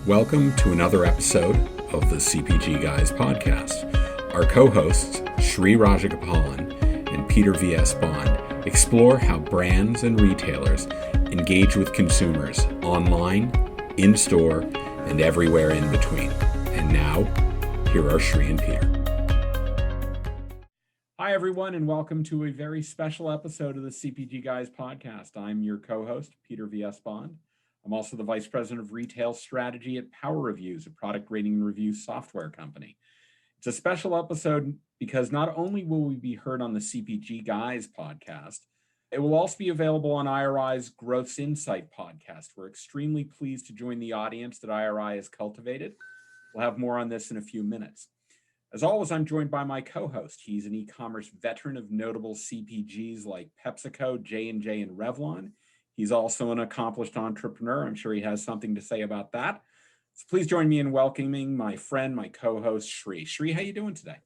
Welcome to another episode of the CPG Guys podcast. Our co-hosts, Sri Rajagopalan and Peter V.S. Bond, explore how brands and retailers engage with consumers online, in-store, and everywhere in between. And now, here are Sri and Peter. Hi, everyone, and welcome to a very special episode of the CPG Guys podcast. I'm your co-host, Peter V.S. Bond. I'm also the Vice President of Retail Strategy at Power Reviews, a product rating and review software company. It's a special episode because not only will we be heard on the CPG Guys podcast, it will also be available on IRI's Growth Insight podcast. We're extremely pleased to join the audience that IRI has cultivated. We'll have more on this in a few minutes. As always, I'm joined by my co-host. He's an e-commerce veteran of notable CPGs like PepsiCo, J&J, and Revlon. He's also an accomplished entrepreneur. I'm sure he has something to say about that. So please join me in welcoming my friend, my co-host, Sri. Sri, how you doing today?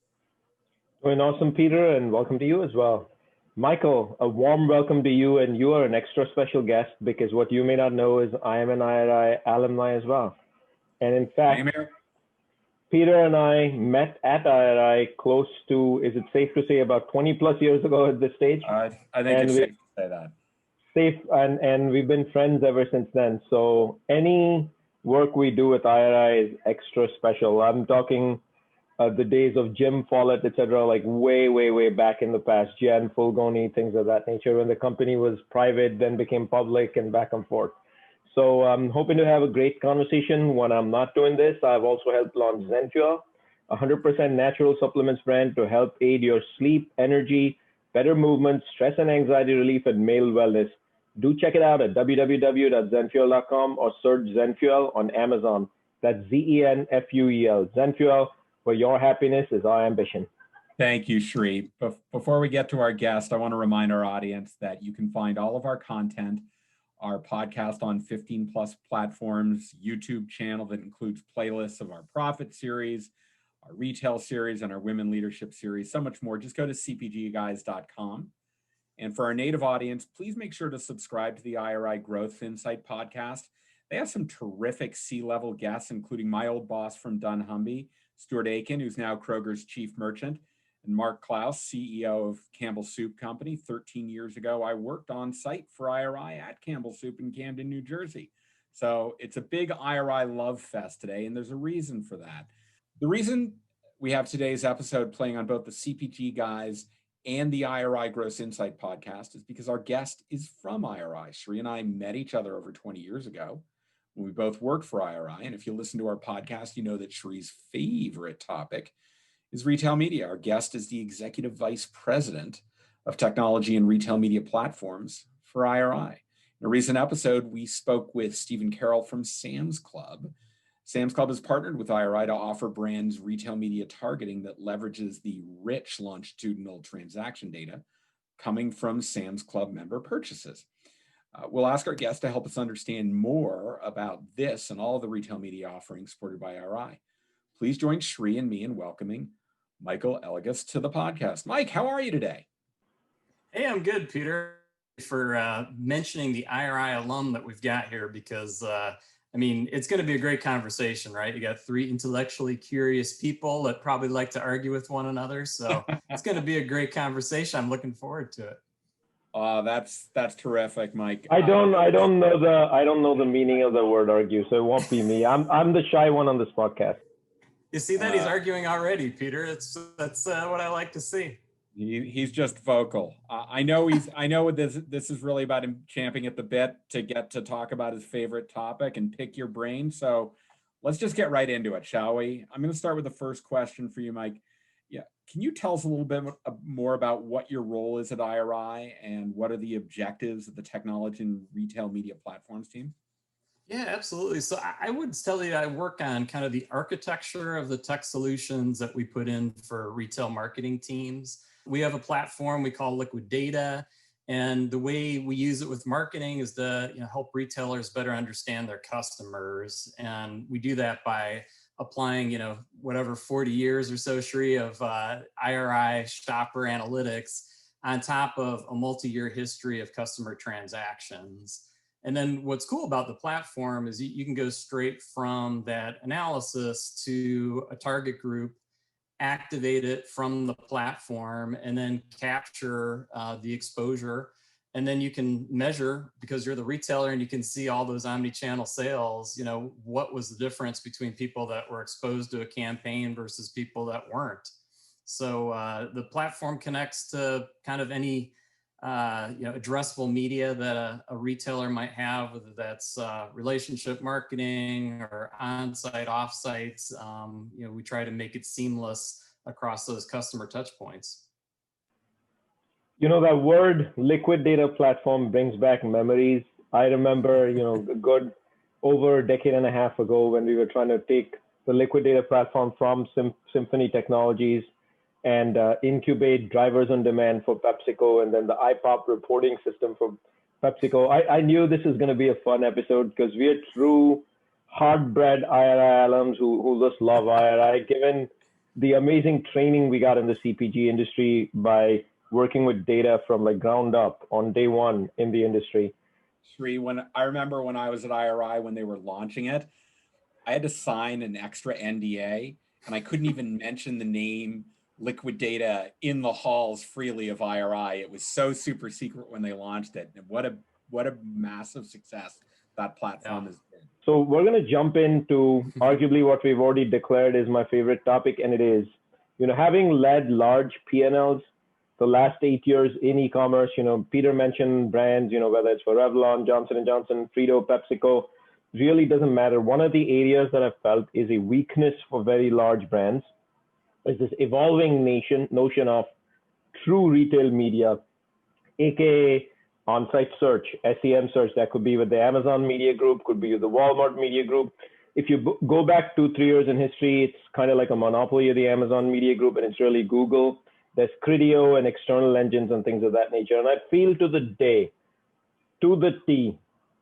Doing awesome, Peter, and welcome to you as well. Michael, a warm welcome to you, and you are an extra special guest because what you may not know is I am an IRI alumni as well. And in fact, Peter and I met at IRI close to, is it safe to say, about 20 plus years ago at this stage? I think it's safe to say that. And we've been friends ever since then. So any work we do with IRI is extra special. I'm talking the days of Jim Follett, etc., like way back in the past, Jan Fulgoni, things of that nature, when the company was private, then became public, and back and forth. So I'm hoping to have a great conversation. When I'm not doing this, I've also helped launch ZenFuel, a 100% natural supplements brand to help aid your sleep, energy, better movement, stress and anxiety relief, and male wellness. Do check it out at www.zenfuel.com or search ZenFuel on Amazon. That's ZenFuel. ZenFuel, where your happiness is our ambition. Thank you, Sri. Before we get to our guest, I want to remind our audience that you can find all of our content, our podcast on 15 plus platforms, YouTube channel that includes playlists of our profit series, our retail series, and our women leadership series, so much more. Just go to cpgguys.com. And for our native audience, please make sure to subscribe to the IRI Growth Insight podcast. They have some terrific C-level guests, including my old boss from dunnhumby, Stuart Aiken, who's now Kroger's chief merchant, and Mark Klaus, CEO of Campbell Soup Company. 13 years ago, I worked on site for IRI at Campbell Soup in Camden, New Jersey. So it's a big IRI love fest today, and there's a reason for that. The reason we have today's episode playing on both the CPG Guys and the IRI Growth Insight podcast is because our guest is from IRI. Sri and I met each other over 20 years ago when we both worked for IRI. And if you listen to our podcast, you know that Sri's favorite topic is retail media. Our guest is the Executive Vice President of Technology and Retail Media Platforms for IRI. In a recent episode, we spoke with Stephen Carroll from Sam's Club. Sam's Club has partnered with IRI to offer brands retail media targeting that leverages the rich longitudinal transaction data coming from Sam's Club member purchases. We'll ask our guest to help us understand more about this and all the retail media offerings supported by IRI. Please join Sri and me in welcoming Michael Ellgass to the podcast. Mike, how are you today? Hey, I'm good, Peter, for mentioning the IRI alum that we've got here because it's going to be a great conversation, right? You got three intellectually curious people that probably like to argue with one another. So it's going to be a great conversation. I'm looking forward to it. That's terrific, Mike. I don't know the meaning of the word argue, so it won't be me. I'm the shy one on this podcast. You see that he's arguing already, Peter. That's what I like to see. He's just vocal. I know this is really about him champing at the bit to get to talk about his favorite topic and pick your brain. So let's just get right into it, shall we? I'm going to start with the first question for you, Mike. Yeah, can you tell us a little bit more about what your role is at IRI and what are the objectives of the technology and retail media platforms team? Yeah, absolutely. So I would tell you I work on kind of the architecture of the tech solutions that we put in for retail marketing teams. We have a platform we call Liquid Data, and the way we use it with marketing is to help retailers better understand their customers. And we do that by applying, whatever 40 years or so, Sri, of IRI shopper analytics on top of a multi-year history of customer transactions. And then what's cool about the platform is you can go straight from that analysis to a target group, activate it from the platform, and then capture the exposure. And then you can measure, because you're the retailer and you can see all those omni-channel sales, you know, what was the difference between people that were exposed to a campaign versus people that weren't. So the platform connects to kind of any you know, addressable media that a retailer might have, whether that's relationship marketing or on-site, off-sites. You know, we try to make it seamless across those customer touch points. You know, that word liquid data platform brings back memories. I remember, you know, a good over a decade and a half ago when we were trying to take the liquid data platform from Symphony Technologies and incubate drivers on demand for PepsiCo, and then the IPOP reporting system for PepsiCo. I knew this was going to be a fun episode because we are true hard-bred IRI alums who just love IRI, given the amazing training we got in the CPG industry by working with data from like ground up on day one in the industry. Sri, when I remember when I was at IRI, when they were launching it, I had to sign an extra NDA and I couldn't even mention the name Liquid Data in the halls freely of IRI. It was so super secret when they launched it. And what a massive success that platform has been. So we're going to jump into arguably what we've already declared is my favorite topic, and it is, you know, having led large P&Ls the last 8 years in e-commerce, you know, Peter mentioned brands, you know, whether it's for Revlon, Johnson & Johnson, Frito, PepsiCo, really doesn't matter. One of the areas that I've felt is a weakness for very large brands is this evolving notion of true retail media, aka on-site search, SEM search. That could be with the Amazon Media Group, could be with the Walmart Media Group. If you go back 2-3 years in history, it's kind of like a monopoly of the Amazon Media Group, and it's really Google. There's Criteo and external engines and things of that nature. And I feel to the day, to the T,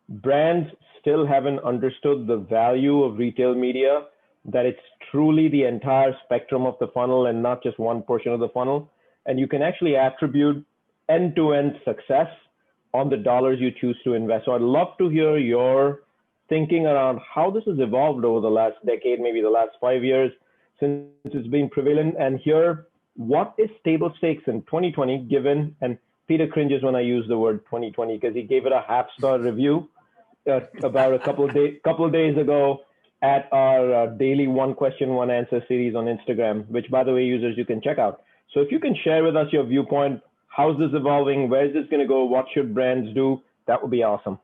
brands still haven't understood the value of retail media, that it's truly the entire spectrum of the funnel and not just one portion of the funnel. And you can actually attribute end-to-end success on the dollars you choose to invest. So I'd love to hear your thinking around how this has evolved over the last decade, maybe the last 5 years since it's been prevalent, and here, what is table stakes in 2020 given, and Peter cringes when I use the word 2020 because he gave it a half-star review about a couple of days ago at our daily one question, one answer series on Instagram, which by the way, users, you can check out. So if you can share with us your viewpoint, how's this evolving? Where is this going to go? What should brands do? That would be awesome.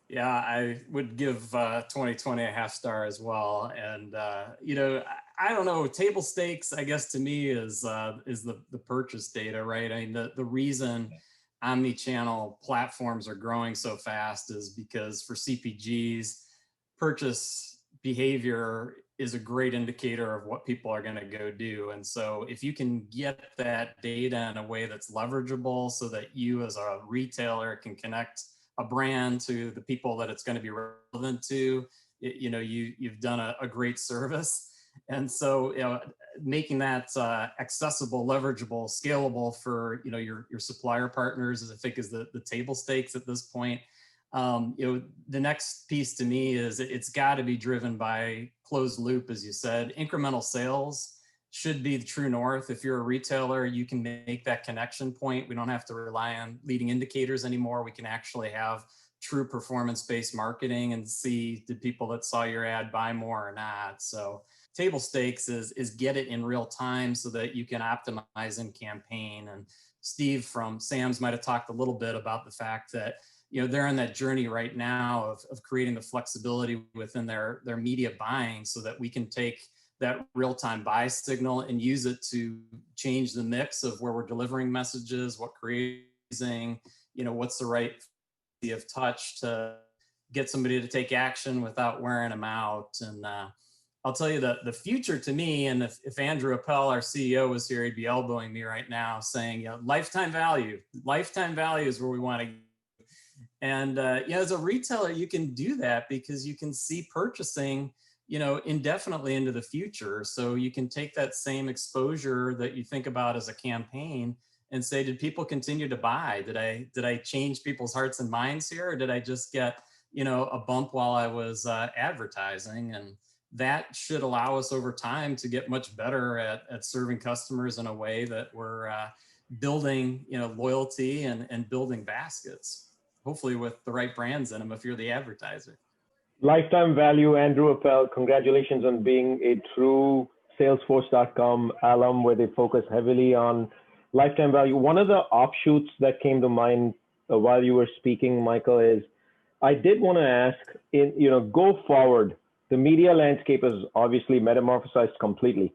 Yeah, I would give 2020 a half star as well. And, you know, I don't know, table stakes, I guess to me is the purchase data, right? I mean, the reason omni-channel platforms are growing so fast is because for CPGs, purchase behavior is a great indicator of what people are going to go do. And so if you can get that data in a way that's leverageable so that you as a retailer can connect a brand to the people that it's going to be relevant to, you know, you've done a great service. And so, you know, making that accessible, leverageable, scalable for, you know, your supplier partners, I think is the table stakes at this point. You know, the next piece to me is it's got to be driven by closed loop, as you said. Incremental sales should be the true north. If you're a retailer, you can make that connection point. We don't have to rely on leading indicators anymore. We can actually have true performance-based marketing and see the people that saw your ad buy more or not. So table stakes is get it in real time so that you can optimize in campaign. And Steve from Sam's might have talked a little bit about the fact that, you know, they're on that journey right now of creating the flexibility within their media buying so that we can take that real-time buy signal and use it to change the mix of where we're delivering messages, what creating, you know, what's the right of touch to get somebody to take action without wearing them out. And I'll tell you that the future to me, and if Andrew Appel, our CEO, was here, he'd be elbowing me right now saying, you know, lifetime value is where we want to. And you know, as a retailer, you can do that because you can see purchasing, you know, indefinitely into the future. So you can take that same exposure that you think about as a campaign and say, did people continue to buy? Did I change people's hearts and minds here, or did I just get, a bump while I was advertising? And that should allow us over time to get much better at serving customers in a way that we're building, loyalty and building baskets, hopefully with the right brands in them if you're the advertiser. Lifetime value, Andrew Appel, congratulations on being a true Salesforce.com alum where they focus heavily on lifetime value. One of the offshoots that came to mind while you were speaking, Michael, is I did want to ask, go forward, the media landscape is obviously metamorphosized completely.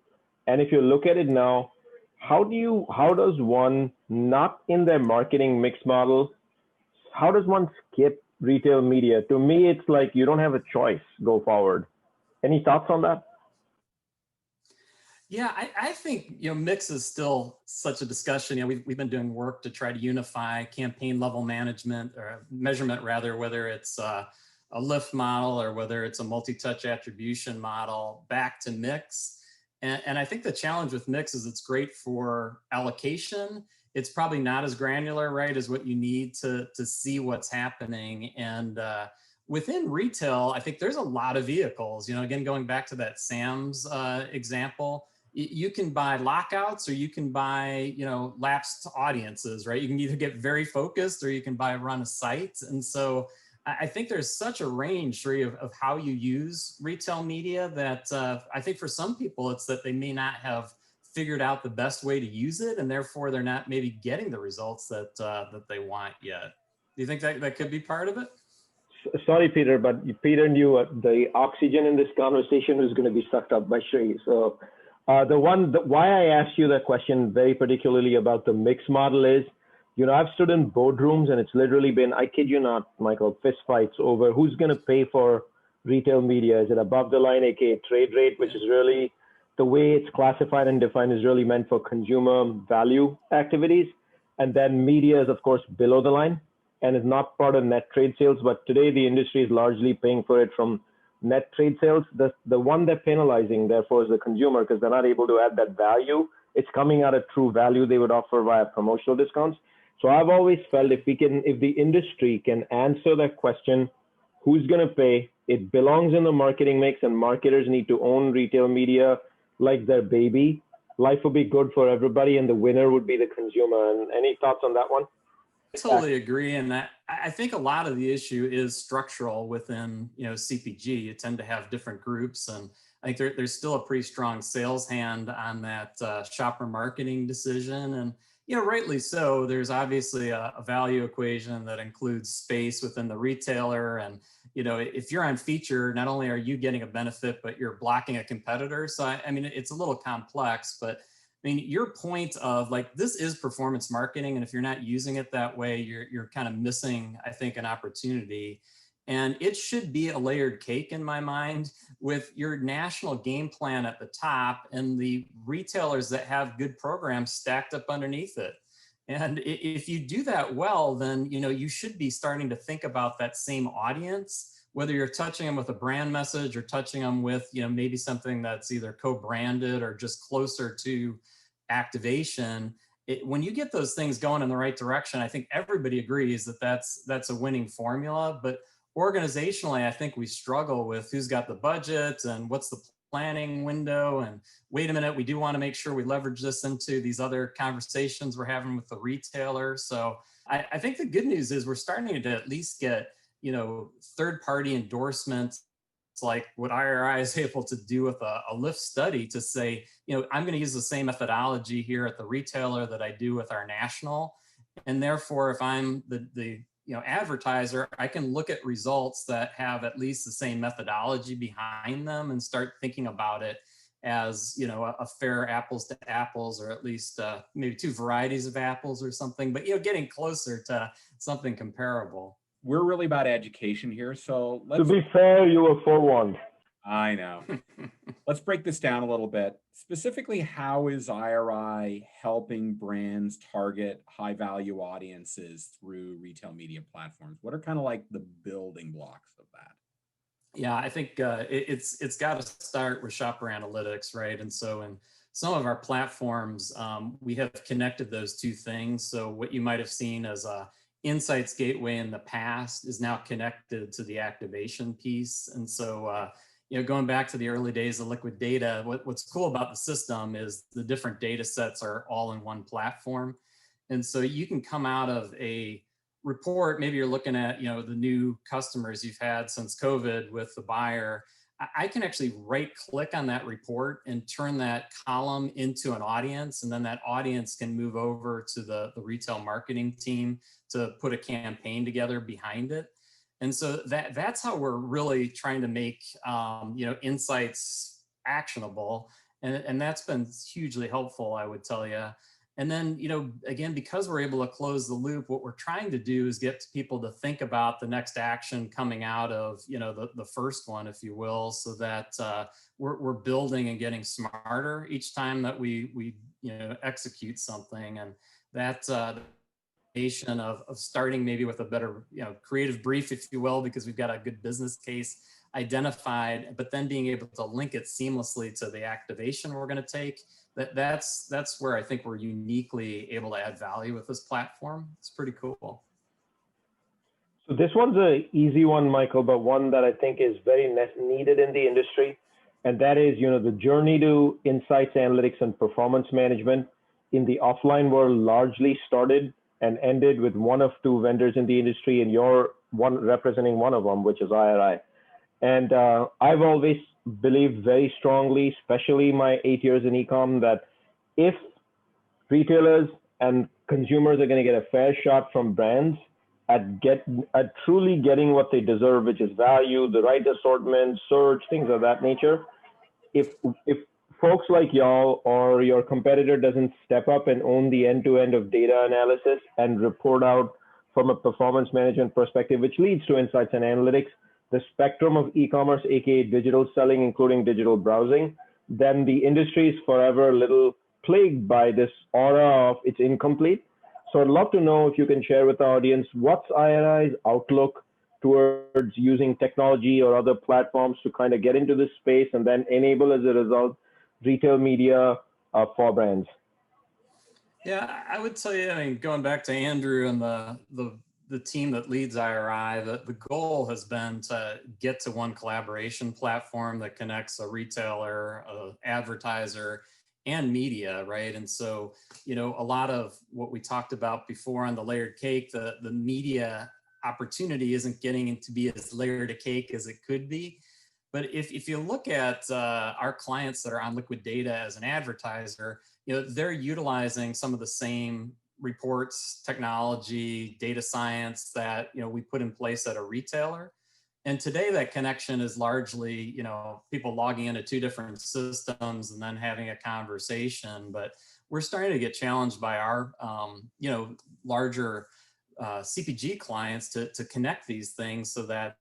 And if you look at it now, how does one, not in their marketing mix model, how does one skip retail media? To me, it's like you don't have a choice go forward. Any thoughts on that? Yeah, I think, mix is still such a discussion. We've been doing work to try to unify campaign level management or measurement rather, whether it's a lift model or whether it's a multi-touch attribution model back to mix. And I think the challenge with mix is it's great for allocation. It's probably not as granular, right, as what you need to see what's happening. And within retail, I think there's a lot of vehicles, again, going back to that Sam's example, you can buy lockouts or you can buy, lapsed audiences, right? You can either get very focused or you can run a site. And so I think there's such a range, Sri, of how you use retail media that I think for some people, it's that they may not have figured out the best way to use it, and therefore they're not maybe getting the results that they want yet. Do you think that could be part of it? Sorry, Peter, but Peter knew the oxygen in this conversation was going to be sucked up by Sri. So why I asked you that question very particularly about the mix model is, I've stood in boardrooms and it's literally been, I kid you not, Michael, fist fights over who's going to pay for retail media. Is it above the line, aka trade rate, which is really the way it's classified and defined is really meant for consumer value activities. And then media is, of course, below the line and is not part of net trade sales. But today the industry is largely paying for it from net trade sales. The one they're penalizing, therefore, is the consumer because they're not able to add that value. It's coming out of true value they would offer via promotional discounts. So I've always felt if the industry can answer that question, who's going to pay? It belongs in the marketing mix, and marketers need to own retail media like their baby. Life will be good for everybody, and the winner would be the consumer. And any thoughts on that one? I totally agree, and I think a lot of the issue is structural within CPG. You tend to have different groups, and I think there's still a pretty strong sales hand on that shopper marketing decision. And rightly so. There's obviously a value equation that includes space within the retailer. And, if you're on feature, not only are you getting a benefit, but you're blocking a competitor. So, I mean, it's a little complex, but I mean, your point of this is performance marketing. And if you're not using it that way, you're kind of missing, I think, an opportunity. And it should be a layered cake in my mind with your national game plan at the top and the retailers that have good programs stacked up underneath it. And if you do that well, then, you should be starting to think about that same audience, whether you're touching them with a brand message or touching them with, maybe something that's either co-branded or just closer to activation. When you get those things going in the right direction, I think everybody agrees that that's a winning formula. But organizationally, I think we struggle with who's got the budget and what's the planning window. And wait a minute, we do want to make sure we leverage this into these other conversations we're having with the retailer. So I think the good news is we're starting to at least get, third-party endorsements like what IRI is able to do with a lift study to say, I'm going to use the same methodology here at the retailer that I do with our national. And therefore, if I'm the advertiser, I can look at results that have at least the same methodology behind them and start thinking about it as, a fair apples to apples, or at least maybe two varieties of apples or something, but, getting closer to something comparable. We're really about education here. So to be fair, you were forewarned. I know. Let's break this down a little bit. Specifically, how is IRI helping brands target high value audiences through retail media platforms? What are kind of like the building blocks of that? Yeah, I think it's got to start with shopper analytics, right? And so in some of our platforms, we have connected those two things. So what you might have seen as a insights gateway in the past is now connected to the activation piece. And so, going back to the early days of liquid data, what's cool about the system is the different data sets are all in one platform. And so you can come out of a report, maybe you're looking at, the new customers you've had since COVID with the buyer. I can actually right click on that report and turn that column into an audience. And then that audience can move over to the retail marketing team to put a campaign together behind it. And so that's how we're really trying to make, insights actionable. And that's been hugely helpful, I would tell you. And then, again, because we're able to close the loop, what we're trying to do is get people to think about the next action coming out of, the first one, if you will, so that we're building and getting smarter each time that we execute something. And that of starting maybe with a better, creative brief, if you will, because we've got a good business case identified, but then being able to link it seamlessly to the activation we're going to take. That's where I think we're uniquely able to add value with this platform. It's pretty cool. So this one's an easy one, Michael, but one that I think is very needed in the industry. And that is, the journey to insights, analytics, and performance management in the offline world largely started and ended with one of two vendors in the industry, and you're representing one of them, which is IRI. And I've always believed very strongly, especially my 8 years in e-com, that if retailers and consumers are going to get a fair shot from brands at truly getting what they deserve, which is value, the right assortment, search, things of that nature, if folks like y'all or your competitor doesn't step up and own the end-to-end of data analysis and report out from a performance management perspective, which leads to insights and analytics, the spectrum of e-commerce, aka digital selling, including digital browsing, then the industry is forever a little plagued by this aura of it's incomplete. So I'd love to know if you can share with the audience, what's IRI's outlook towards using technology or other platforms to kind of get into this space and then enable, as a result, retail media for brands? Yeah, I would tell you, going back to Andrew and the team that leads IRI, the goal has been to get to one collaboration platform that connects a retailer, an advertiser, and media, right? And so, a lot of what we talked about before on the layered cake, the media opportunity isn't getting to be as layered a cake as it could be. But if you look at our clients that are on liquid data as an advertiser, they're utilizing some of the same reports, technology, data science that we put in place at a retailer. And today that connection is largely people logging into two different systems and then having a conversation. But we're starting to get challenged by our larger CPG clients to connect these things so that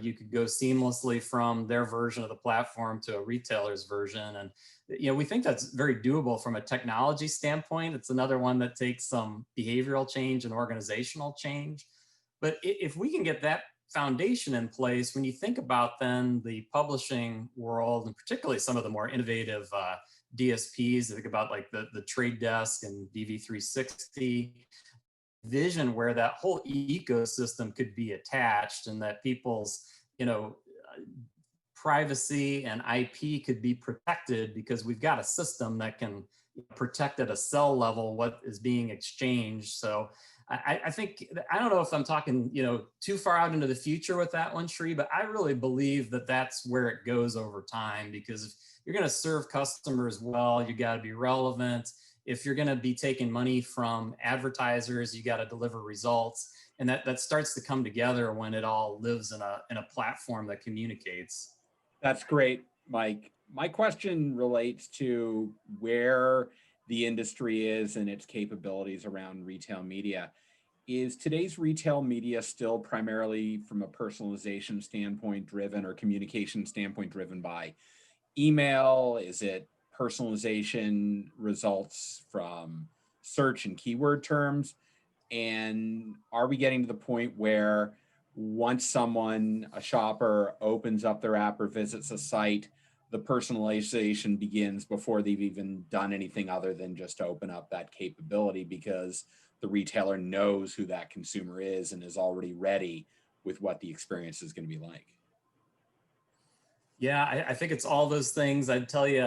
you could go seamlessly from their version of the platform to a retailer's version. And we think that's very doable from a technology standpoint. It's another one that takes some behavioral change and organizational change. But if we can get that foundation in place, when you think about then the publishing world, and particularly some of the more innovative DSPs, think about like the Trade Desk and DV360, vision where that whole ecosystem could be attached and that people's privacy and IP could be protected because we've got a system that can protect at a cell level what is being exchanged. So I think, I don't know if I'm talking too far out into the future with that one, Sri, but I really believe that that's where it goes over time, because if you're going to serve customers well, you got to be relevant. If you're going to be taking money from advertisers, you got to deliver results. And that starts to come together when it all lives in a platform that communicates. That's great, Mike. My question relates to where the industry is and its capabilities around retail media. Is today's retail media still primarily from a personalization standpoint driven or communication standpoint driven by email? Is it personalization results from search and keyword terms? And are we getting to the point where once someone, a shopper, opens up their app or visits a site, the personalization begins before they've even done anything other than just open up that capability, because the retailer knows who that consumer is and is already ready with what the experience is going to be like. Yeah, I think it's all those things. I'd tell you,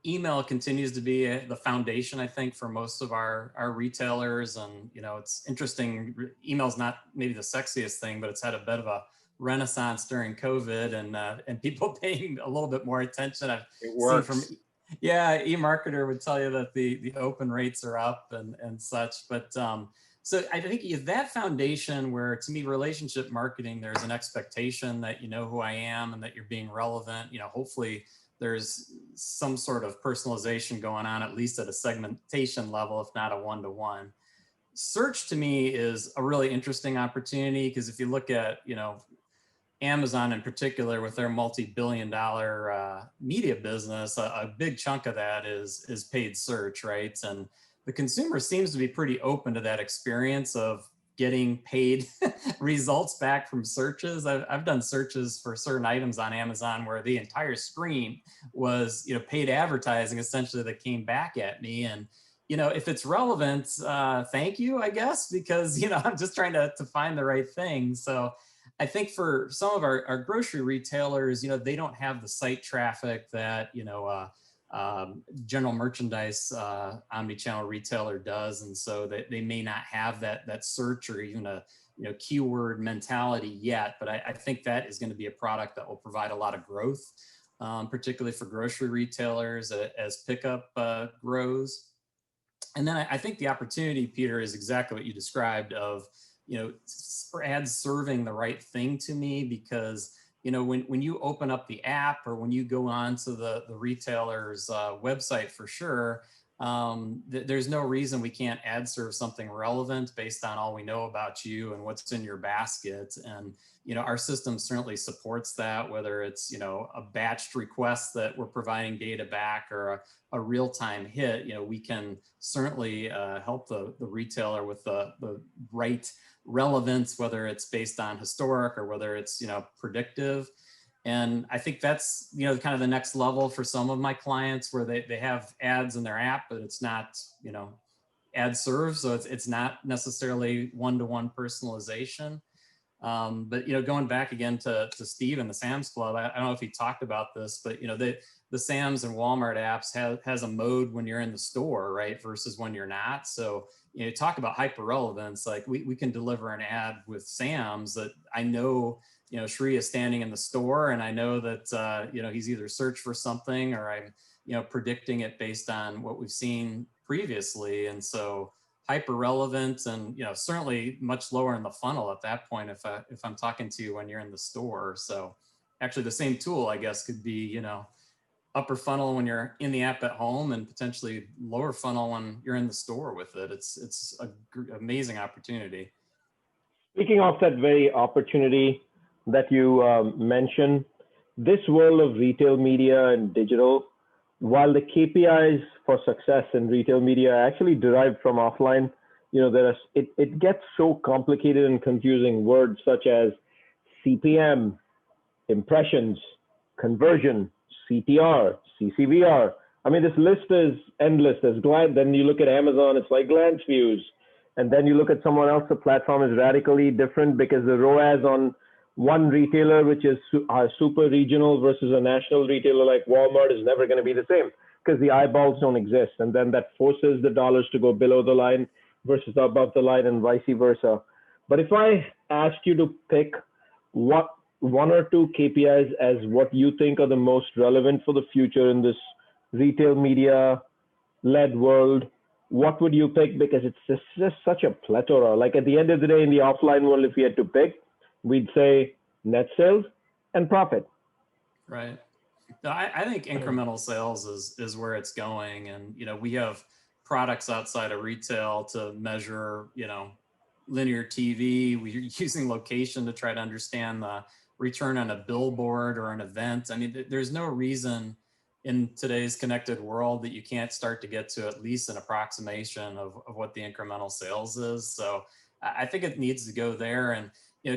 email continues to be the foundation, I think, for most of our retailers. And, it's interesting. Email's not maybe the sexiest thing, but it's had a bit of a renaissance during COVID, and people paying a little bit more attention. I've seen from, eMarketer would tell you that the open rates are up and such. But so I think that foundation where, to me, relationship marketing, there's an expectation that you know who I am and that you're being relevant. Hopefully there's some sort of personalization going on, at least at a segmentation level, if not a one-to-one. Search to me is a really interesting opportunity, because if you look at, Amazon in particular with their multi-billion-dollar media business, a big chunk of that is paid search, right? And the consumer seems to be pretty open to that experience of getting paid results back from searches. I've done searches for certain items on Amazon where the entire screen was, paid advertising essentially that came back at me. And, if it's relevant, thank you, I guess, because, I'm just trying to find the right thing. So I think for some of our grocery retailers, they don't have the site traffic that, general merchandise omni-channel retailer does, and so they may not have that search or even a keyword mentality yet. But I think that is going to be a product that will provide a lot of growth, particularly for grocery retailers as pickup grows. And then I think the opportunity, Peter, is exactly what you described of for ads serving the right thing to me, because when you open up the app or when you go on to the retailer's website, for sure, there's no reason we can't ad serve something relevant based on all we know about you and what's in your basket. And, our system certainly supports that, whether it's, a batched request that we're providing data back or a real-time hit. We can certainly help the retailer with the right relevance, whether it's based on historic or whether it's, predictive. And I think that's, kind of the next level for some of my clients, where they have ads in their app, but it's not, ad serve. So it's not necessarily one-to-one personalization. But, going back again to Steve and the Sam's Club, I don't know if he talked about this, but, the Sam's and Walmart apps has a mode when you're in the store, right, versus when you're not. So, talk about hyper relevance. Like we can deliver an ad with Sam's that I know, Shri is standing in the store, and I know that, he's either searched for something or I'm, predicting it based on what we've seen previously. And so hyper relevant, and, certainly much lower in the funnel at that point if I'm talking to you when you're in the store. So actually the same tool, I guess, could be, upper funnel when you're in the app at home, and potentially lower funnel when you're in the store with it. It's an amazing opportunity. Speaking of that very opportunity that you mentioned, this world of retail media and digital, while the KPIs for success in retail media are actually derived from offline, it gets so complicated and confusing. Words such as CPM, impressions, conversion, CTR, CCVR. I mean, this list is endless. Then you look at Amazon, it's like glance views. And then you look at someone else, the platform is radically different, because the ROAS on one retailer, which is super regional, versus a national retailer like Walmart, is never going to be the same, because the eyeballs don't exist. And then that forces the dollars to go below the line versus above the line, and vice versa. But if I asked you to pick one or two KPIs as what you think are the most relevant for the future in this retail media led world, what would you pick? Because it's just such a plethora. Like at the end of the day, in the offline world, if we had to pick, we'd say net sales and profit. Right. No, I think incremental sales is where it's going. And, we have products outside of retail to measure, linear TV. We're using location to try to understand the return on a billboard or an event. I mean, there's no reason in today's connected world that you can't start to get to at least an approximation of what the incremental sales is. So I think it needs to go there. And,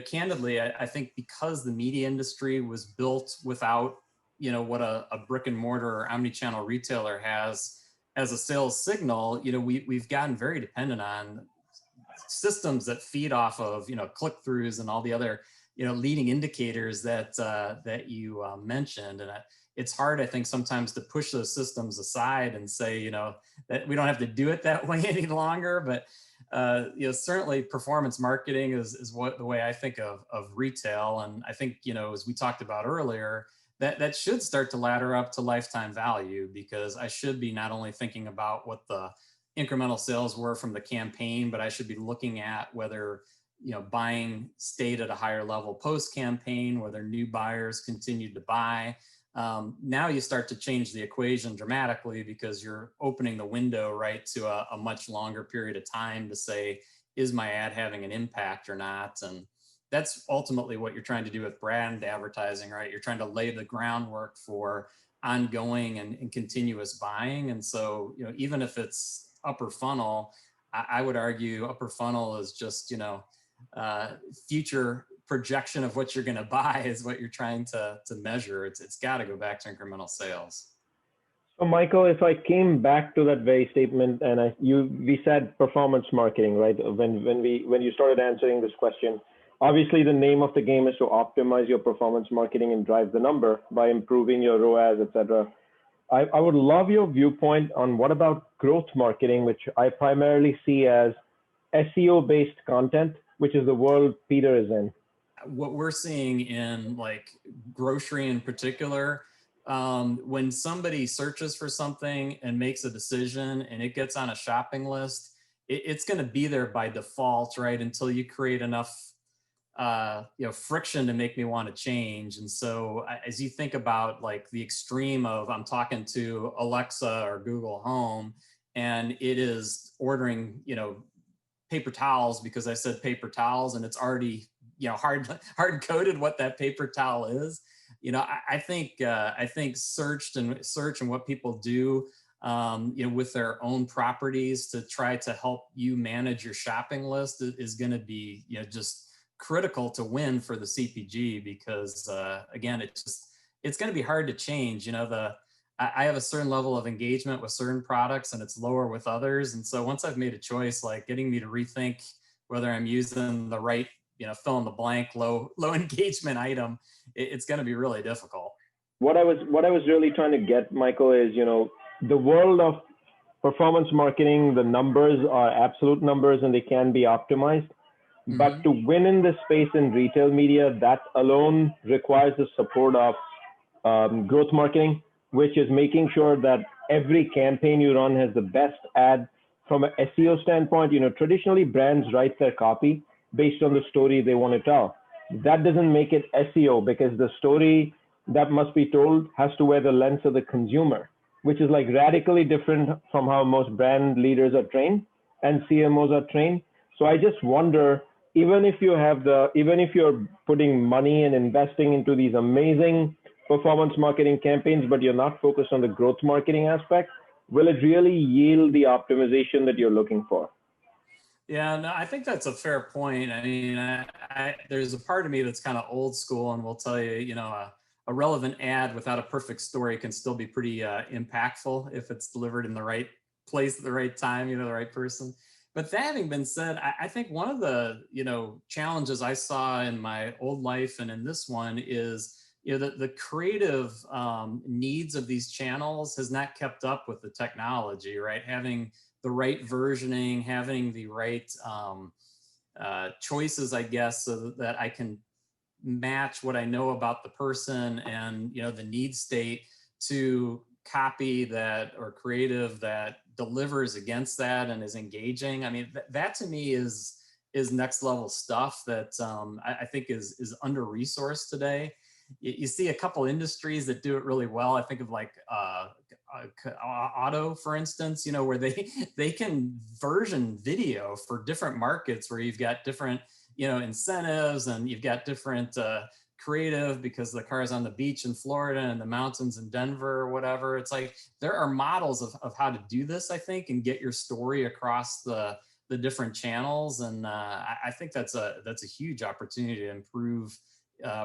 candidly, I think because the media industry was built without what a brick and mortar or omni-channel retailer has as a sales signal, we've gotten very dependent on systems that feed off of, click-throughs and all the other, leading indicators that you mentioned. And it's hard, I think, sometimes to push those systems aside and say, that we don't have to do it that way any longer. But certainly performance marketing is what the way I think of retail. And I think, as we talked about earlier, that should start to ladder up to lifetime value, because I should be not only thinking about what the incremental sales were from the campaign, but I should be looking at whether, buying stayed at a higher level post-campaign, whether new buyers continued to buy. Now you start to change the equation dramatically, because you're opening the window right to a much longer period of time to say, is my ad having an impact or not? And that's ultimately what you're trying to do with brand advertising, right? You're trying to lay the groundwork for ongoing and continuous buying. And so, even if it's upper funnel, I would argue upper funnel is just, future projection of what you're going to buy is what you're trying to measure. It's got to go back to incremental sales. So Michael, if I came back to that very statement and we said performance marketing, right? When you started answering this question, obviously the name of the game is to optimize your performance marketing and drive the number by improving your ROAS, etc. I would love your viewpoint on what about growth marketing, which I primarily see as SEO-based content, which is the world Peter is in. What we're seeing in like grocery in particular, when somebody searches for something and makes a decision and it gets on a shopping list, it's going to be there by default, right? Until you create enough friction to make me want to change. And so as you think about like the extreme of, I'm talking to Alexa or Google Home, and it is ordering, paper towels because I said paper towels, and it's already, hard coded what that paper towel is. I think search and what people do, with their own properties to try to help you manage your shopping list is going to be, just critical to win for the CPG, because again, it's going to be hard to change. I have a certain level of engagement with certain products and it's lower with others. And so once I've made a choice, like getting me to rethink whether I'm using the right, fill in the blank, low engagement item, it's going to be really difficult. What I was really trying to get, Michael, is, the world of performance marketing, the numbers are absolute numbers and they can be optimized. Mm-hmm. But to win in this space in retail media, that alone requires the support of growth marketing, which is making sure that every campaign you run has the best ad from an SEO standpoint. Traditionally brands write their copy based on the story they want to tell. That doesn't make it SEO, because the story that must be told has to wear the lens of the consumer, which is like radically different from how most brand leaders are trained and CMOs are trained. So I just wonder, even if you're putting money and investing into these amazing performance marketing campaigns, but you're not focused on the growth marketing aspect, will it really yield the optimization that you're looking for? Yeah, no, I think that's a fair point. I mean, there's a part of me that's kind of old school and will tell you, a relevant ad without a perfect story can still be pretty impactful if it's delivered in the right place at the right time, the right person. But that having been said, I think one of the, challenges I saw in my old life and in this one is, the creative needs of these channels has not kept up with the technology, right? Having the right versioning, having the right choices, I guess, so that I can match what I know about the person and, the need state to copy that or creative that delivers against that and is engaging. I mean, that to me is next level stuff that I think is under-resourced today. You see a couple industries that do it really well. I think of like auto, for instance, where they can version video for different markets, where you've got different, incentives, and you've got different creative because the car is on the beach in Florida and the mountains in Denver or whatever. It's like there are models of how to do this, I think, and get your story across the different channels. And I think that's a huge opportunity to improve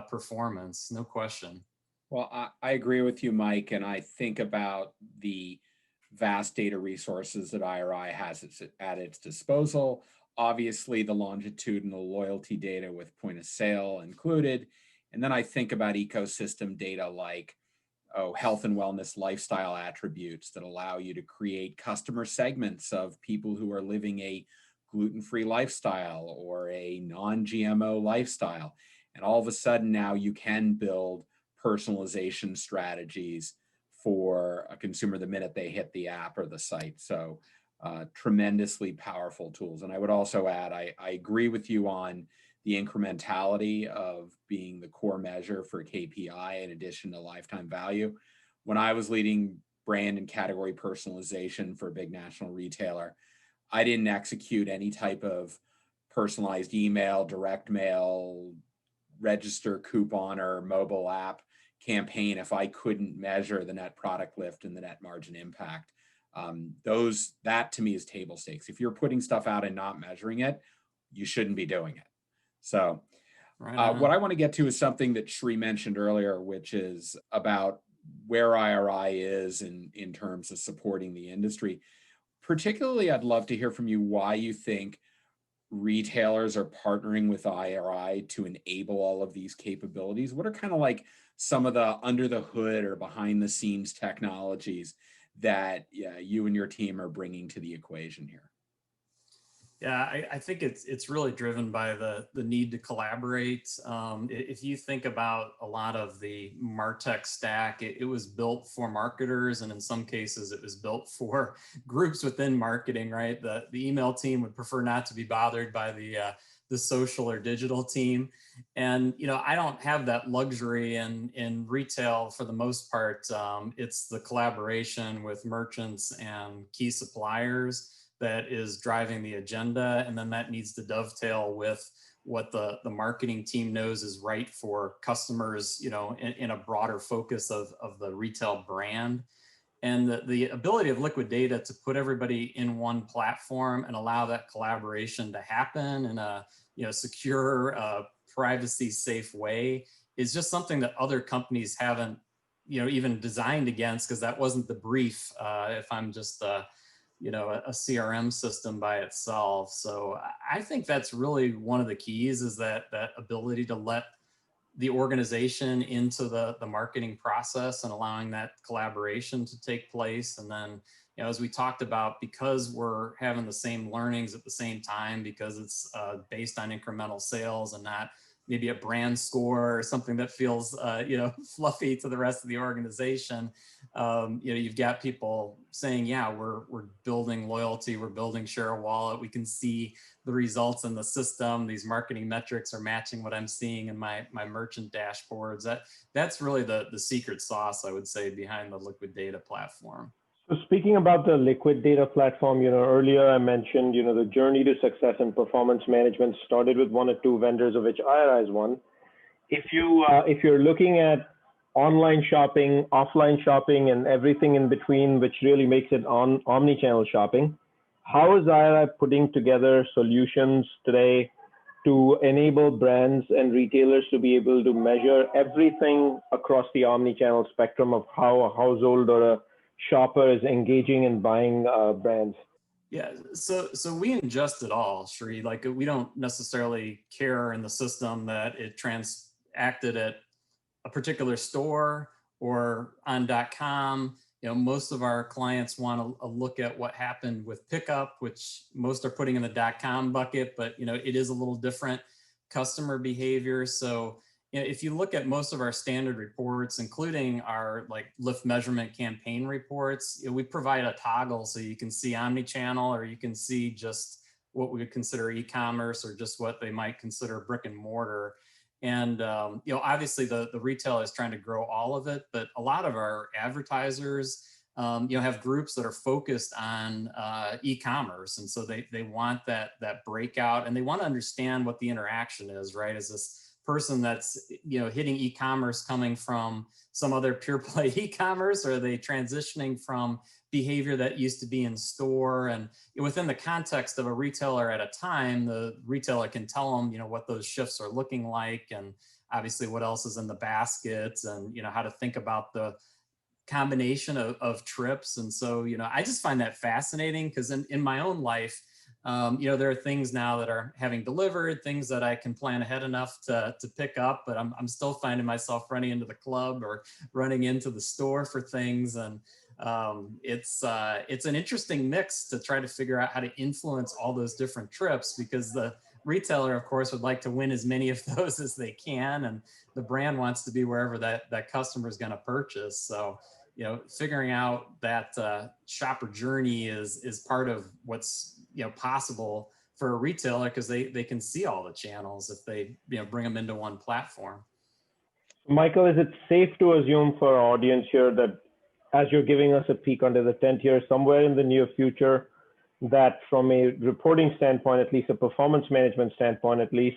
performance, no question. Well, I agree with you, Mike, and I think about the vast data resources that IRI has at its disposal. Obviously, the longitudinal loyalty data with point of sale included. And then I think about ecosystem data like health and wellness lifestyle attributes that allow you to create customer segments of people who are living a gluten-free lifestyle or a non-GMO lifestyle. And all of a sudden now you can build personalization strategies for a consumer the minute they hit the app or the site. So tremendously powerful tools. And I would also add, I agree with you on the incrementality of being the core measure for KPI in addition to lifetime value. When I was leading brand and category personalization for a big national retailer, I didn't execute any type of personalized email, direct mail, register coupon, or mobile app campaign if I couldn't measure the net product lift and the net margin impact. That to me is table stakes. If you're putting stuff out and not measuring it, you shouldn't be doing it. So what I want to get to is something that Shri mentioned earlier, which is about where IRI is in terms of supporting the industry. Particularly, I'd love to hear from you why you think retailers are partnering with IRI to enable all of these capabilities. What are kind of like some of the under the hood or behind the scenes technologies that you and your team are bringing to the equation here? Yeah, I think it's really driven by the need to collaborate. If you think about a lot of the MarTech stack, it was built for marketers, and in some cases, it was built for groups within marketing. Right, the email team would prefer not to be bothered by the social or digital team, and I don't have that luxury in retail for the most part. It's the collaboration with merchants and key suppliers that is driving the agenda. And then that needs to dovetail with what the marketing team knows is right for customers, in a broader focus of the retail brand. And the ability of liquid data to put everybody in one platform and allow that collaboration to happen in a secure, privacy safe way is just something that other companies haven't even designed against, because that wasn't the brief. If I'm just a CRM system by itself. So I think that's really one of the keys, is that ability to let the organization into the marketing process and allowing that collaboration to take place. And then, as we talked about, because we're having the same learnings at the same time, because it's based on incremental sales and not maybe a brand score or something that feels, fluffy to the rest of the organization. You've got people saying, yeah, we're building loyalty, we're building share of wallet. We can see the results in the system. These marketing metrics are matching what I'm seeing in my merchant dashboards. That's really the secret sauce, I would say, behind the liquid data platform. So speaking about the liquid data platform, earlier I mentioned, the journey to success and performance management started with one or two vendors, of which IRI is one. If you're looking at online shopping, offline shopping, and everything in between, which really makes it omni-channel shopping, how is IRI putting together solutions today to enable brands and retailers to be able to measure everything across the omni-channel spectrum of how a household or a shopper is engaging and buying brands? Yeah, so we ingest it all, Shri. Like, we don't necessarily care in the system that it transacted at a particular store or on .com. Most of our clients want to look at what happened with pickup, which most are putting in the .com bucket, but it is a little different customer behavior. So if you look at most of our standard reports, including our lift measurement campaign reports, we provide a toggle so you can see omni-channel, or you can see just what we would consider e-commerce, or just what they might consider brick and mortar. And obviously the retailer is trying to grow all of it, but a lot of our advertisers have groups that are focused on e-commerce, and so they want that breakout, and they want to understand what the interaction is. Right? Is this person that's hitting e-commerce coming from some other pure play e-commerce, or are they transitioning from behavior that used to be in store? And within the context of a retailer at a time, the retailer can tell them what those shifts are looking like. And obviously what else is in the baskets, and how to think about the combination of trips. And so, I just find that fascinating, because in my own life, there are things now that are having delivered, things that I can plan ahead enough to pick up, but I'm still finding myself running into the club or running into the store for things. And it's an interesting mix to try to figure out how to influence all those different trips, because the retailer, of course, would like to win as many of those as they can, and the brand wants to be wherever that customer is going to purchase. So figuring out that shopper journey is part of what's possible for a retailer, because they can see all the channels if they bring them into one platform. Michael, is it safe to assume for our audience here that as you're giving us a peek under the tent here, somewhere in the near future, that from a reporting standpoint, at least a performance management standpoint, at least,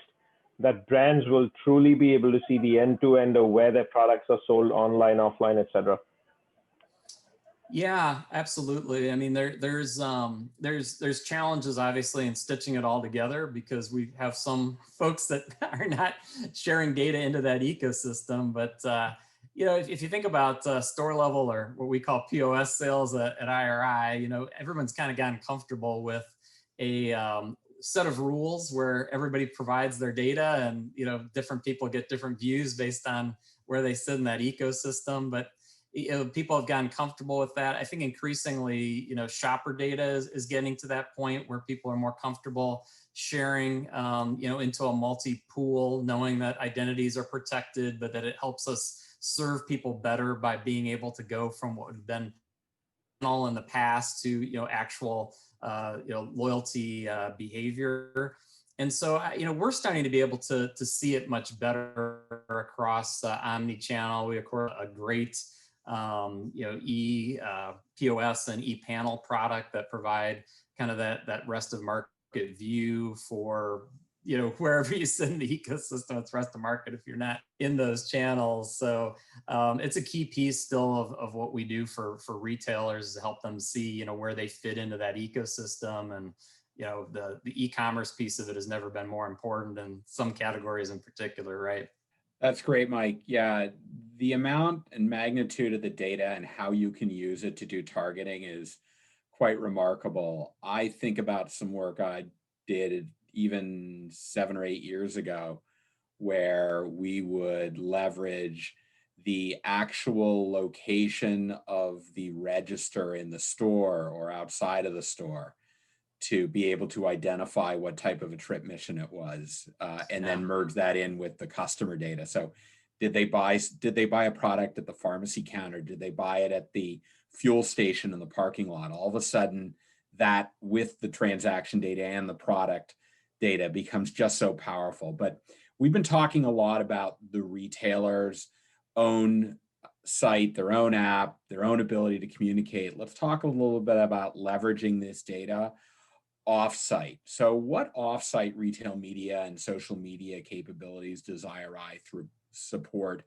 that brands will truly be able to see the end-to-end of where their products are sold online, offline, et cetera? Yeah, absolutely. I mean, there's challenges obviously in stitching it all together, because we have some folks that are not sharing data into that ecosystem. But if you think about store level, or what we call POS sales at IRI, everyone's kind of gotten comfortable with a set of rules where everybody provides their data, and different people get different views based on where they sit in that ecosystem. But people have gotten comfortable with that. I think increasingly, shopper data is getting to that point where people are more comfortable sharing, into a multi-pool, knowing that identities are protected, but that it helps us serve people better by being able to go from what would have been all in the past to, actual, loyalty behavior. And so, we're starting to be able to see it much better across omni-channel. We, of course, a great POS and e-panel product that provide kind of that rest of market view for wherever you sit in the ecosystem. It's rest of market if you're not in those channels. So it's a key piece still of what we do for retailers, to help them see where they fit into that ecosystem. And the e-commerce piece of it has never been more important in some categories in particular, right? That's great, Mike. Yeah, the amount and magnitude of the data and how you can use it to do targeting is quite remarkable. I think about some work I did even 7 or 8 years ago, where we would leverage the actual location of the register in the store or outside of the store to be able to identify what type of a trip mission it was, and then merge that in with the customer data. So did they buy a product at the pharmacy counter? Did they buy it at the fuel station in the parking lot? All of a sudden, that with the transaction data and the product data becomes just so powerful. But we've been talking a lot about the retailer's own site, their own app, their own ability to communicate. Let's talk a little bit about leveraging this data offsite. So what offsite retail media and social media capabilities does IRI support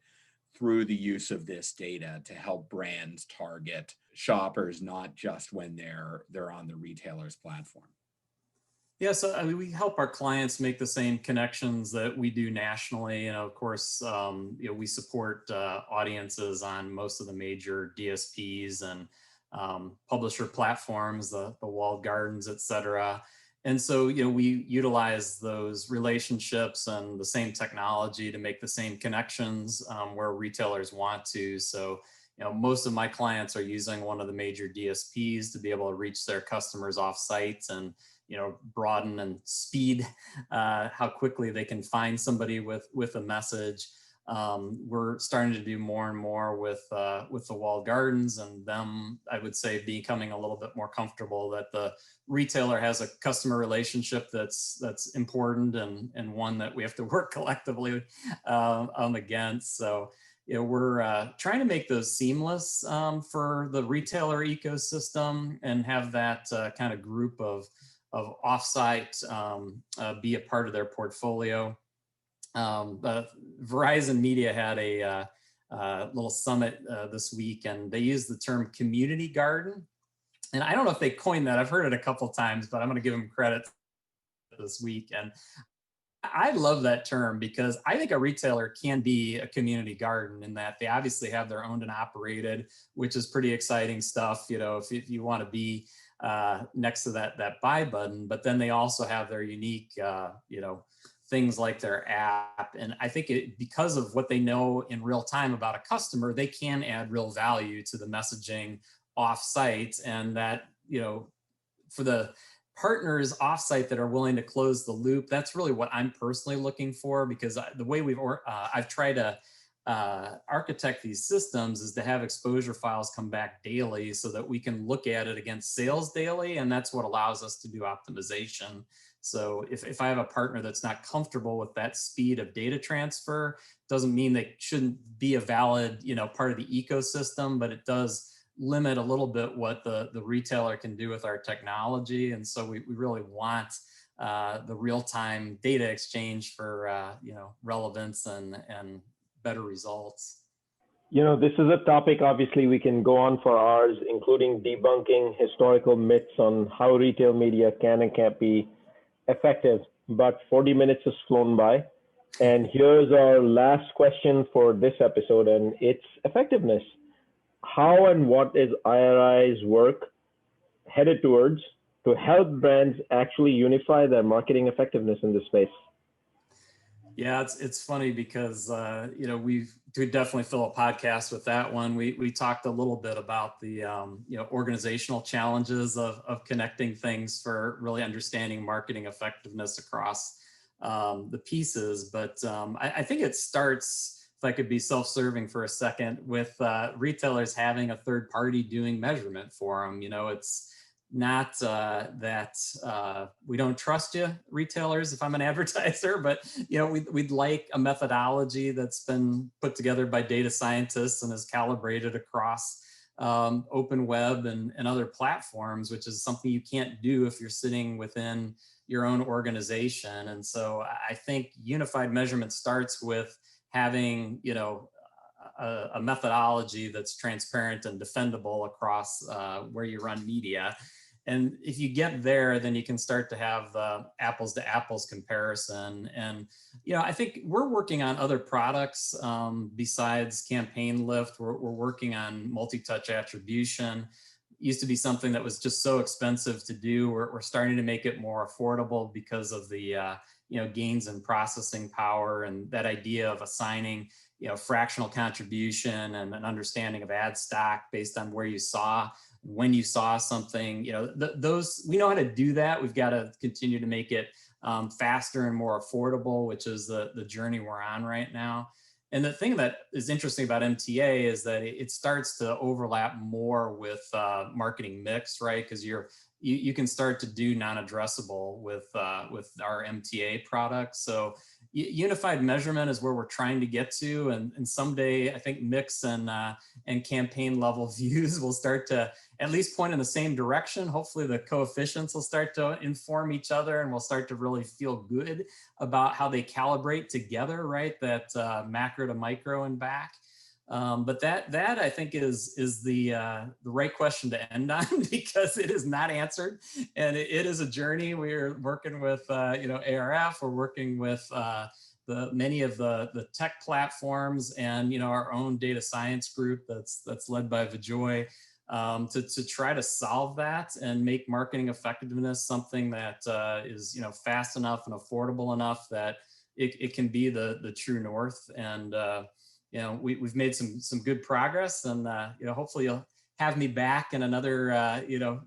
through the use of this data to help brands target shoppers, not just when they're on the retailer's platform? Yeah, so I mean, we help our clients make the same connections that we do nationally. And of course, we support audiences on most of the major DSPs and publisher platforms, the walled gardens, et cetera. And so, we utilize those relationships and the same technology to make the same connections where retailers want to. So, most of my clients are using one of the major DSPs to be able to reach their customers off-site and, broaden and speed how quickly they can find somebody with a message. We're starting to do more and more with the walled gardens, and them, I would say, becoming a little bit more comfortable that the retailer has a customer relationship that's important and one that we have to work collectively against. So, we're trying to make those seamless for the retailer ecosystem and have that kind of group of offsite be a part of their portfolio. But Verizon Media had a little summit this week, and they used the term community garden. And I don't know if they coined that. I've heard it a couple times, but I'm going to give them credit this week. And I love that term because I think a retailer can be a community garden in that they obviously have their owned and operated, which is pretty exciting stuff. You know, if you want to be next to that buy button, but then they also have their unique, things like their app. And I think because of what they know in real time about a customer, they can add real value to the messaging offsite, and that, for the partners offsite that are willing to close the loop, that's really what I'm personally looking for, because the way I've tried to architect these systems is to have exposure files come back daily so that we can look at it against sales daily, and that's what allows us to do optimization. So if I have a partner that's not comfortable with that speed of data transfer, doesn't mean they shouldn't be a valid, part of the ecosystem, but it does limit a little bit what the retailer can do with our technology. And so we really want the real-time data exchange for relevance and better results. This is a topic obviously we can go on for hours, including debunking historical myths on how retail media can and can't be effective. But 40 minutes has flown by. And here's our last question for this episode, and it's effectiveness. How and what is IRI's work headed towards to help brands actually unify their marketing effectiveness in this space? Yeah, it's funny because we definitely fill a podcast with that one. We talked a little bit about the organizational challenges of connecting things for really understanding marketing effectiveness across the pieces. But I think it starts, if I could be self-serving for a second, with retailers having a third party doing measurement for them. It's not that we don't trust you, retailers, if I'm an advertiser, but we'd like a methodology that's been put together by data scientists and is calibrated across open web and other platforms, which is something you can't do if you're sitting within your own organization. And so I think unified measurement starts with having a methodology that's transparent and defendable across where you run media. And if you get there, then you can start to have apples to apples comparison. And, I think we're working on other products besides Campaign Lift. We're working on multi-touch attribution. It used to be something that was just so expensive to do. We're starting to make it more affordable because of the gains in processing power, and that idea of assigning fractional contribution and an understanding of ad stock based on where you saw, when you saw something. Those, we know how to do that. We've got to continue to make it faster and more affordable, which is the journey we're on right now. And the thing that is interesting about MTA is that it starts to overlap more with marketing mix, right? Because you can start to do non-addressable with our MTA products. So unified measurement is where we're trying to get to, and someday I think mix and campaign level views will start to at least point in the same direction. Hopefully the coefficients will start to inform each other, and we'll start to really feel good about how they calibrate together, right? That macro to micro and back. But that I think is the right question to end on, because it is not answered, and it is a journey. We're working with ARF. We're working with many of the tech platforms, and our own data science group that's led by Vijoy, to try to solve that and make marketing effectiveness something that is fast enough and affordable enough that it can be the true north. And we've made some good progress, and hopefully you'll have me back in another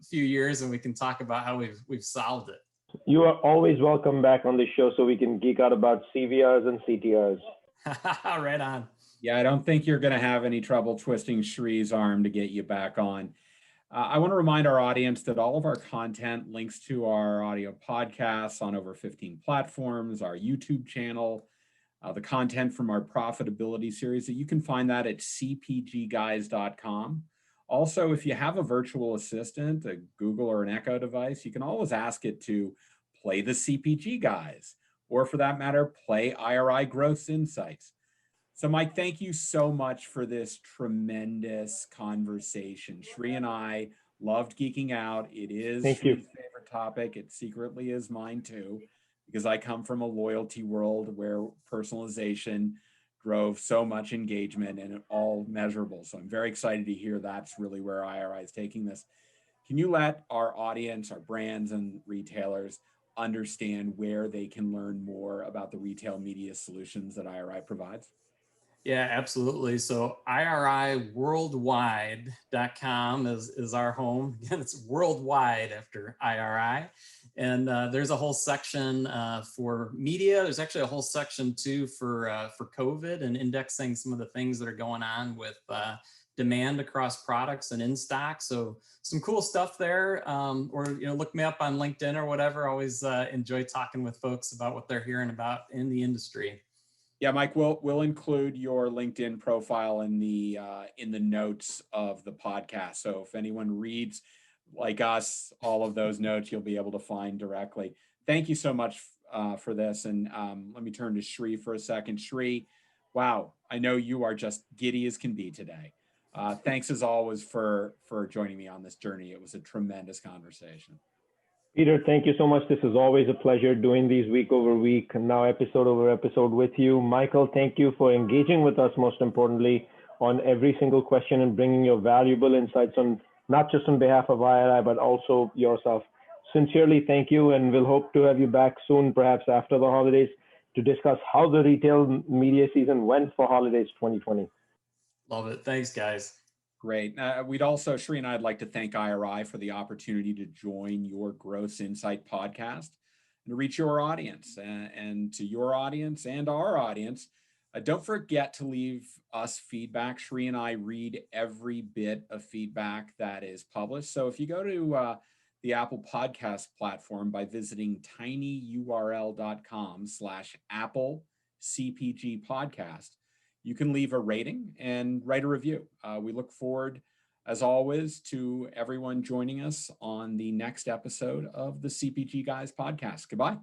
few years, and we can talk about how we've solved it. You are always welcome back on the show so we can geek out about CVRs and CTRs. Right on. Yeah, I don't think you're going to have any trouble twisting Shree's arm to get you back on. I want to remind our audience that all of our content links to our audio podcasts on over 15 platforms, our YouTube channel, the content from our profitability series, that you can find that at cpgguys.com. Also, if you have a virtual assistant, a Google or an Echo device, you can always ask it to play the CPG Guys, or for that matter, play IRI Growth Insights. So Mike, thank you so much for this tremendous conversation. Shree and I loved geeking out. It is Shree's favorite topic. It secretly is mine too, because I come from a loyalty world where personalization drove so much engagement and all measurable. So I'm very excited to hear that's really where IRI is taking this. Can you let our audience, our brands and retailers understand where they can learn more about the retail media solutions that IRI provides? Yeah, absolutely. So IRIworldwide.com is our home. Again, it's worldwide after IRI. And there's a whole section for media. There's actually a whole section too for COVID and indexing some of the things that are going on with demand across products and in stock. So some cool stuff there. Or look me up on LinkedIn or whatever. Always enjoy talking with folks about what they're hearing about in the industry. Yeah, Mike, we'll include your LinkedIn profile in the notes of the podcast. So if anyone reads like us, all of those notes you'll be able to find directly. Thank you so much for this. And let me turn to Shri for a second. Shri, wow, I know you are just giddy as can be today. Thanks as always for joining me on this journey. It was a tremendous conversation. Peter, thank you so much. This is always a pleasure doing these week over week, now episode over episode with you. Michael, thank you for engaging with us, most importantly, on every single question and bringing your valuable insights on not just on behalf of IRI, but also yourself. Sincerely, thank you, and we'll hope to have you back soon, perhaps after the holidays, to discuss how the retail media season went for holidays 2020. Love it. Thanks, guys. Great. We'd also, Shri and I'd like to thank IRI for the opportunity to join your Gross Insight podcast and to reach your audience and to your audience and our audience. Don't forget to leave us feedback. Shri and I read every bit of feedback that is published. So if you go to the Apple Podcast platform by visiting tinyurl.com/Apple CPG podcast, you can leave a rating and write a review. We look forward, as always, to everyone joining us on the next episode of the CPG Guys podcast. Goodbye.